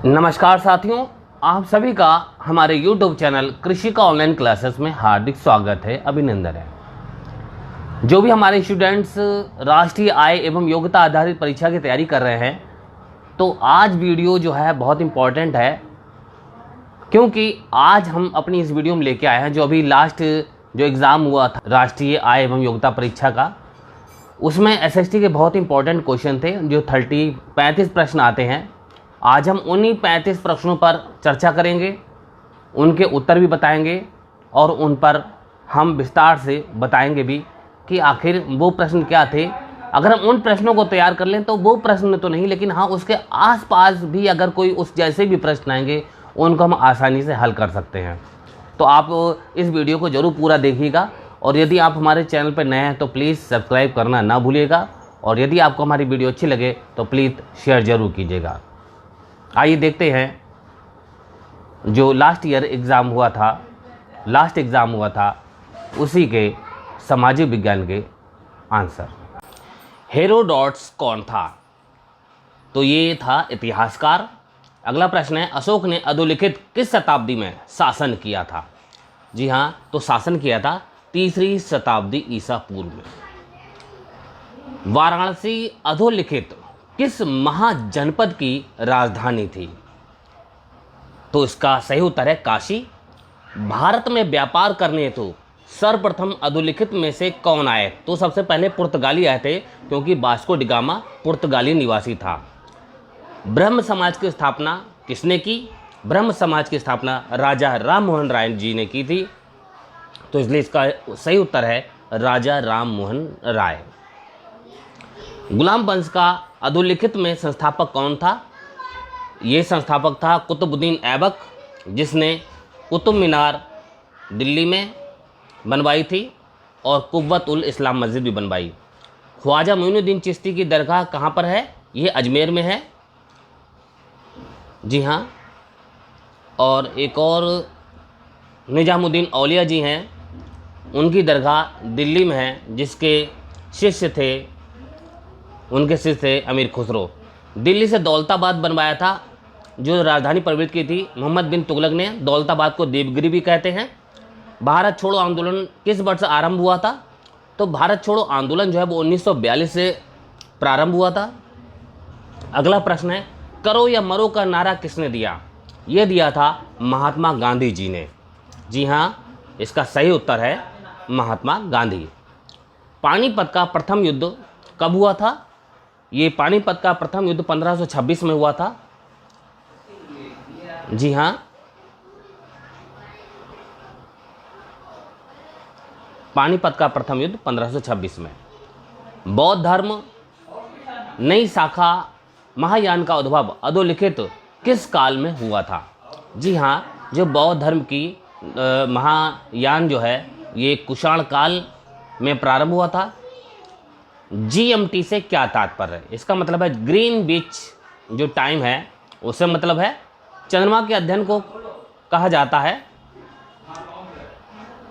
नमस्कार साथियों, आप सभी का हमारे YouTube चैनल कृषि का ऑनलाइन क्लासेस में हार्दिक स्वागत है, अभिनंदन है। जो भी हमारे स्टूडेंट्स राष्ट्रीय आय एवं योग्यता आधारित परीक्षा की तैयारी कर रहे हैं, तो आज वीडियो जो है बहुत इम्पॉर्टेंट है, क्योंकि आज हम अपनी इस वीडियो में लेके आए हैं जो अभी लास्ट जो एग्ज़ाम हुआ था राष्ट्रीय आय एवं योग्यता परीक्षा का, उसमें SST के बहुत इंपॉर्टेंट क्वेश्चन थे जो 35 प्रश्न आते हैं। आज हम उन्हीं 35 प्रश्नों पर चर्चा करेंगे, उनके उत्तर भी बताएंगे और उन पर हम विस्तार से बताएंगे भी कि आखिर वो प्रश्न क्या थे। अगर हम उन प्रश्नों को तैयार कर लें तो वो प्रश्न तो नहीं, लेकिन हाँ उसके आसपास भी अगर कोई उस जैसे भी प्रश्न आएंगे उनको हम आसानी से हल कर सकते हैं। तो आप इस वीडियो को ज़रूर पूरा देखिएगा, और यदि आप हमारे चैनल पर नए हैं तो प्लीज़ सब्सक्राइब करना ना भूलिएगा, और यदि आपको हमारी वीडियो अच्छी लगे तो प्लीज़ शेयर ज़रूर कीजिएगा। आइए देखते हैं जो लास्ट एग्ज़ाम हुआ था उसी के सामाजिक विज्ञान के आंसर। हेरोडोटस कौन था? तो ये था इतिहासकार। अगला प्रश्न है, अशोक ने अधोलिखित किस शताब्दी में शासन किया था? जी हाँ, तो शासन किया था 3री शताब्दी ईसा पूर्व में। वाराणसी अधोलिखित किस महाजनपद की राजधानी थी? तो इसका सही उत्तर है काशी। भारत में व्यापार करने हेतु सर्वप्रथम अधोलिखित में से कौन आए? तो सबसे पहले पुर्तगाली आए थे, क्योंकि वास्को डी गामा पुर्तगाली निवासी था। ब्रह्म समाज की स्थापना किसने की? ब्रह्म समाज की स्थापना राजा राम मोहन राय जी ने की थी, तो इसलिए इसका सही उत्तर है राजा राम मोहन राय। गुलाम वंश का अधोलिखित में संस्थापक कौन था? ये संस्थापक था कुतुबुद्दीन ऐबक, जिसने कुतुब मीनार दिल्ली में बनवाई थी और कुव्वत उल इस्लाम मस्जिद भी बनवाई। ख्वाजा मोइनुद्दीन चिश्ती की दरगाह कहाँ पर है? ये अजमेर में है। जी हाँ, और एक और निजामुद्दीन औलिया जी हैं, उनकी दरगाह दिल्ली में है, जिसके शिष्य थे अमीर खुसरो। दिल्ली से दौलताबाद बनवाया था, जो राजधानी प्रवृत्त की थी मोहम्मद बिन तुगलक ने। दौलताबाद को देवगिरी भी कहते हैं। भारत छोड़ो आंदोलन किस वर्ष आरंभ हुआ था? तो भारत छोड़ो आंदोलन जो है वो 1942 से प्रारंभ हुआ था। अगला प्रश्न है, करो या मरो का नारा किसने दिया? ये दिया था महात्मा गांधी जी ने। जी हाँ, इसका सही उत्तर है महात्मा गांधी। पानीपत का प्रथम युद्ध कब हुआ था? ये पानीपत का प्रथम युद्ध 1526 में हुआ था। जी हाँ, पानीपत का प्रथम युद्ध 1526 में। बौद्ध धर्म नई शाखा महायान का उद्भव अधोलिखित किस काल में हुआ था? जी हाँ, जो बौद्ध धर्म की महायान जो है ये कुषाण काल में प्रारंभ हुआ था। GMT से क्या तात्पर्य है? इसका मतलब है ग्रीन बीच जो टाइम है, उससे मतलब है चंद्रमा के अध्ययन को कहा जाता है।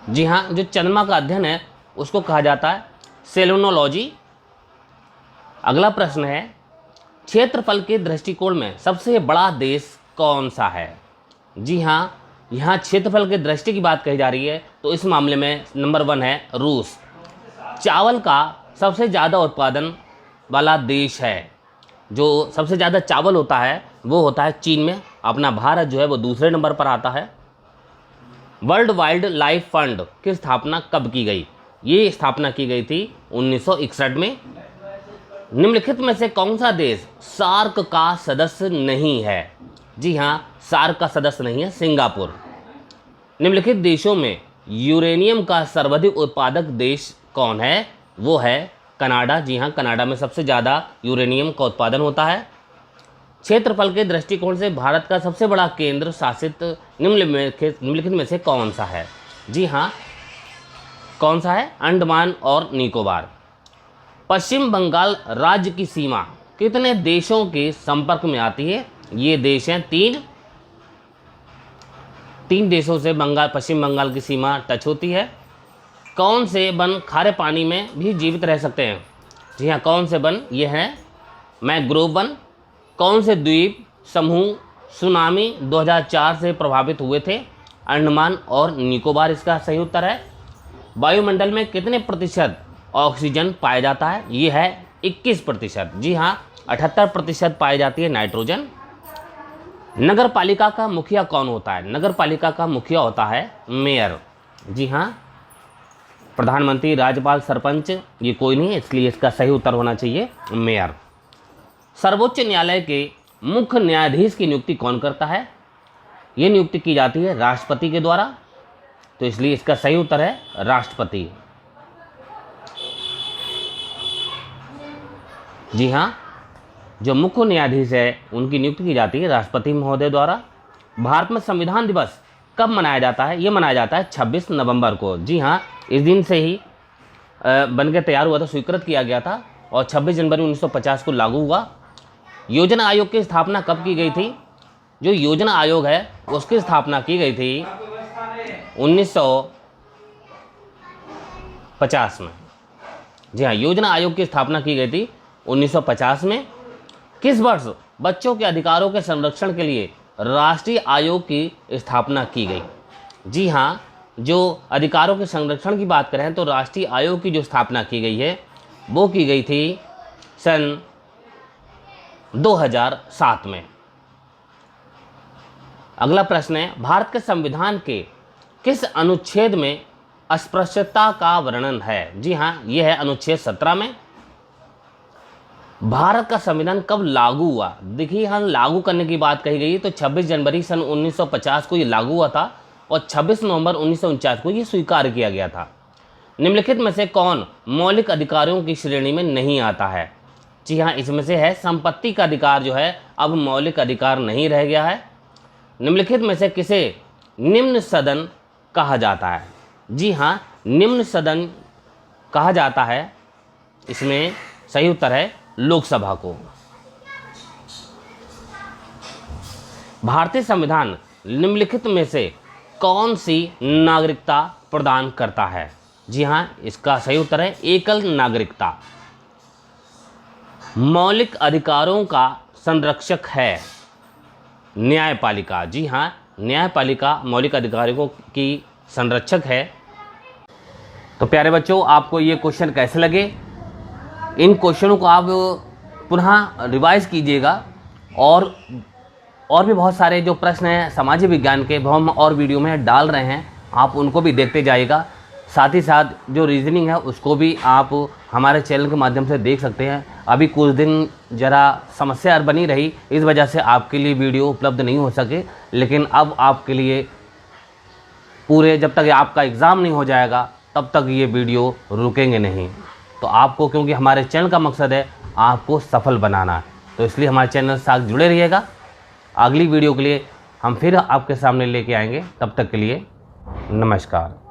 जी हाँ, जो चंद्रमा का अध्ययन है उसको कहा जाता है सेलेनोलॉजी। अगला प्रश्न है, क्षेत्रफल के दृष्टिकोण में सबसे बड़ा देश कौन सा है? जी हाँ, यहाँ क्षेत्रफल के दृष्टि की बात कही जा रही है, तो इस मामले में नंबर 1 है रूस। चावल का सबसे ज़्यादा उत्पादन वाला देश है, जो सबसे ज़्यादा चावल होता है वो होता है चीन में। अपना भारत जो है वो दूसरे नंबर पर आता है। वर्ल्ड वाइल्ड लाइफ फंड की स्थापना कब की गई? ये स्थापना की गई थी 1961 में। निम्नलिखित में से कौन सा देश सार्क का सदस्य नहीं है? जी हाँ, सार्क का सदस्य नहीं है सिंगापुर। निम्नलिखित देशों में यूरेनियम का सर्वाधिक उत्पादक देश कौन है? वो है कनाडा। जी हाँ, कनाडा में सबसे ज़्यादा यूरेनियम का उत्पादन होता है। क्षेत्रफल के दृष्टिकोण से भारत का सबसे बड़ा केंद्र शासित निम्नलिखित में से कौन सा है? जी हाँ, कौन सा है? अंडमान और निकोबार। पश्चिम बंगाल राज्य की सीमा कितने देशों के संपर्क में आती है? ये देश हैं 3 देशों से पश्चिम बंगाल की सीमा टच होती है। कौन से वन खारे पानी में भी जीवित रह सकते हैं? जी हाँ, कौन से वन? ये हैं मैंग्रोव वन। कौन से द्वीप समूह सुनामी 2004 से प्रभावित हुए थे? अंडमान और निकोबार इसका सही उत्तर है। वायुमंडल में कितने प्रतिशत ऑक्सीजन पाया जाता है? ये है 21%। जी हाँ, 78% पाई जाती है नाइट्रोजन। नगर पालिका का मुखिया कौन होता है? नगर पालिका का मुखिया होता है मेयर। जी हाँ, प्रधानमंत्री, राज्यपाल, सरपंच ये कोई नहीं है, इसलिए इसका सही उत्तर होना चाहिए मेयर। सर्वोच्च न्यायालय के मुख्य न्यायाधीश की नियुक्ति कौन करता है? ये नियुक्ति की जाती है राष्ट्रपति के द्वारा, तो इसलिए इसका सही उत्तर है राष्ट्रपति। जी हाँ, जो मुख्य न्यायाधीश है उनकी नियुक्ति की जाती है राष्ट्रपति महोदय द्वारा। भारत में संविधान दिवस कब मनाया जाता है? ये मनाया जाता है 26 नवंबर को। जी हाँ, इस दिन से ही बन के तैयार हुआ था, स्वीकृत किया गया था और 26 जनवरी 1950 को लागू हुआ। योजना आयोग की स्थापना कब की गई थी? जो योजना आयोग है उसकी स्थापना की गई थी 1950 में। जी हाँ, योजना आयोग की स्थापना की गई थी 1950 में। किस वर्ष बच्चों के अधिकारों के संरक्षण के लिए राष्ट्रीय आयोग की स्थापना की गई? जी हाँ, जो अधिकारों के संरक्षण की बात करें तो राष्ट्रीय आयोग की जो स्थापना की गई है वो की गई थी सन 2007 में। अगला प्रश्न है, भारत के संविधान के किस अनुच्छेद में अस्पृश्यता का वर्णन है? जी हाँ, यह है अनुच्छेद 17 में। भारत का संविधान कब लागू हुआ? देखिए, यहाँ लागू करने की बात कही गई तो 26 जनवरी सन 1950 को ये लागू हुआ था और 26 नवंबर 1949 को ये स्वीकार किया गया था। निम्नलिखित में से कौन मौलिक अधिकारों की श्रेणी में नहीं आता है? जी हाँ, इसमें से है संपत्ति का अधिकार जो है अब मौलिक अधिकार नहीं रह गया है। निम्नलिखित में से किसे निम्न सदन कहा जाता है? जी हाँ, निम्न सदन कहा जाता है, इसमें सही उत्तर है लोकसभा को। भारतीय संविधान निम्नलिखित में से कौन सी नागरिकता प्रदान करता है? जी हाँ, इसका सही उत्तर है एकल नागरिकता। मौलिक अधिकारों का संरक्षक है न्यायपालिका। जी हाँ, न्यायपालिका मौलिक अधिकारों की संरक्षक है। तो प्यारे बच्चों, आपको ये क्वेश्चन कैसे लगे? इन क्वेश्चनों को आप पुनः रिवाइज कीजिएगा और भी बहुत सारे जो प्रश्न हैं सामाजिक विज्ञान के वो हम और वीडियो में डाल रहे हैं, आप उनको भी देखते जाइएगा। साथ ही साथ जो रीजनिंग है उसको भी आप हमारे चैनल के माध्यम से देख सकते हैं। अभी कुछ दिन ज़रा समस्या बनी रही, इस वजह से आपके लिए वीडियो उपलब्ध नहीं हो सके, लेकिन अब आपके लिए पूरे जब तक आपका एग्ज़ाम नहीं हो जाएगा तब तक ये वीडियो रुकेंगे नहीं। तो आपको, क्योंकि हमारे चैनल का मकसद है आपको सफल बनाना, तो इसलिए हमारे चैनल से साथ जुड़े रहिएगा। अगली वीडियो के लिए हम फिर आपके सामने लेके आएंगे, तब तक के लिए नमस्कार।